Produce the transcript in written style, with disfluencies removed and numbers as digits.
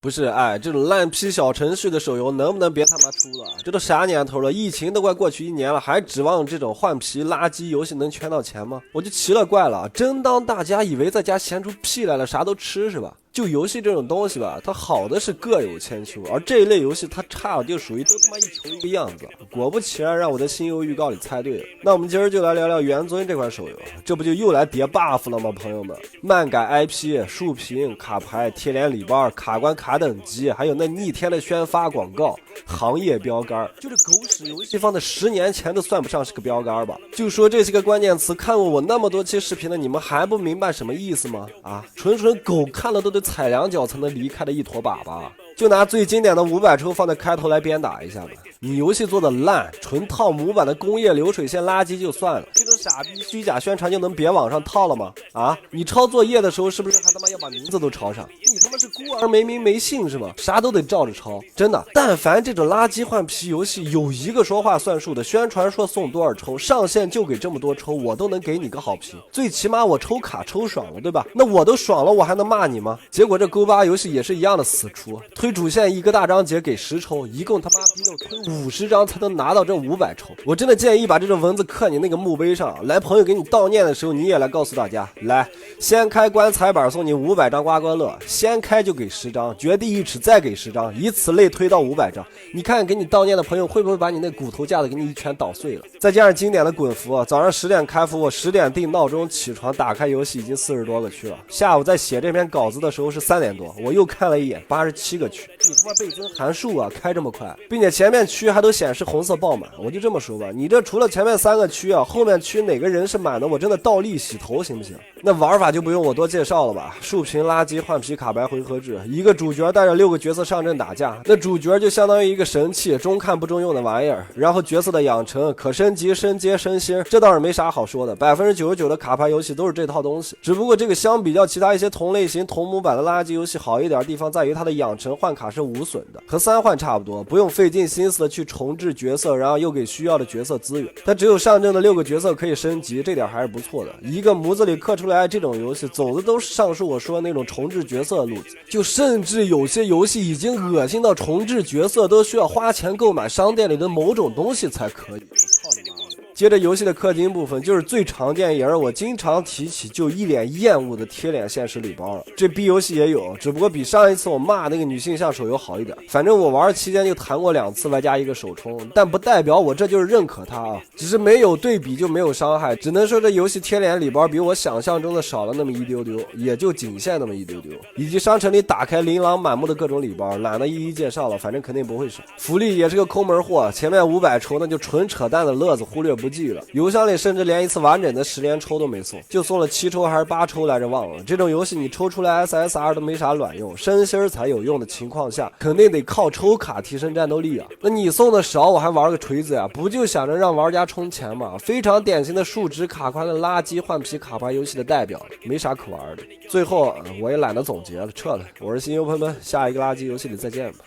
不是，哎，这种烂批小程序的手游能不能别他妈出了？这都啥年头了，疫情都快过去1年了，还指望这种换皮垃圾游戏能圈到钱吗？我就奇了怪了，真当大家以为在家闲出屁来了，啥都吃是吧？就游戏这种东西吧，它好的是各有千秋，而这一类游戏它差的就属于都他妈一球一个样子。果不其然，让我在新游预告里猜对了。那我们今儿就来聊聊元尊这款手游，这不就又来叠 buff 了吗？朋友们，漫改 IP、竖屏、卡牌、贴脸礼包、卡关卡等级，还有那逆天的宣发广告、行业标杆，就这狗屎游戏放在10年前都算不上是个标杆吧？就说这些个关键词，看过我那么多期视频的你们还不明白什么意思吗？啊，纯狗看了都得踩2脚才能离开的一坨粑粑。就拿最经典的500抽放在开头来鞭打一下吧。你游戏做的烂，纯套模板的工业流水线垃圾就算了，这种傻逼虚假宣传就能别往上套了吗？啊，你抄作业的时候是不是还他妈要把名字都抄上？你他妈是孤儿没名没姓是吗？啥都得照着抄，真的。但凡这种垃圾换皮游戏有一个说话算数的，宣传说送多少抽，上线就给这么多抽，我都能给你个好评。最起码我抽卡抽爽了，对吧？那我都爽了，我还能骂你吗？结果这勾巴游戏也是一样的死出，推主线一个大章节给10抽，一共他妈逼到推50张才能拿到这500抽。我真的建议把这种文字刻你那个墓碑上，来朋友给你悼念的时候，你也来告诉大家，来先开棺材板送你500张刮刮乐，先开就给10张，绝地1尺再给10张，以此类推到500张。你看给你悼念的朋友会不会把你那骨头架子给你一拳捣碎了？再加上经典的滚服，早上10点开服，我10点定闹钟起床，打开游戏已经40多个区了。下午在写这篇稿子的时候是3点多，我又看了一眼87个区。你他妈倍增函数啊，开这么快，并且前面区还都显示红色爆满。我就这么说吧，你这除了前面3个区啊，后面区哪个人是满的，我真的倒立洗头行不行？那玩法就不用我多介绍了吧，竖屏垃圾换皮卡牌回合制，一个主角带着6个角色上阵打架，那主角就相当于一个神器，中看不中用的玩意儿。然后角色的养成、可升级、升阶、升星，这倒是没啥好说的，99%的卡牌游戏都是这套东西。只不过这个相比较其他一些同类型同模板的垃圾游戏好一点的地方在于它的养成换卡是无损的，和3换差不多，不用费尽心思的去重置角色，然后又给需要的角色资源。它只有上阵的6个角色可以升级，这点还是不错的。一个模子里刻出来这种游戏走的都是上述我说的那种重置角色的路子，就甚至有些游戏已经恶心到重置角色都需要花钱购买商店里的某种东西才可以。操你妈！接着游戏的氪金部分，就是最常见也是我经常提起就一脸厌恶的贴脸现实礼包了。这逼游戏也有，只不过比上一次我骂那个女性向手游好一点。反正我玩期间就谈过2次外加1个首充，但不代表我这就是认可它啊，只是没有对比就没有伤害，只能说这游戏贴脸礼包比我想象中的少了那么一丢丢，也就仅限那么一丢丢。以及商城里打开琳琅满目的各种礼包，懒得一一介绍了，反正肯定不会少。福利也是个抠门货，前面500抽那就纯扯淡的乐子忽略不计了，邮箱里甚至连一次完整的10连抽都没送，就送了7抽还是8抽来着忘了。这种游戏你抽出来 SSR 都没啥卵用，升星才有用的情况下，肯定得靠抽卡提升战斗力啊。那你送的少我还玩个锤子呀，不就想着让玩家充钱吗？非常典型的数值卡宽的垃圾换皮卡牌游戏的代表，没啥可玩的。最后我也懒得总结了，撤了。我是新游喷喷，下一个垃圾游戏里再见吧。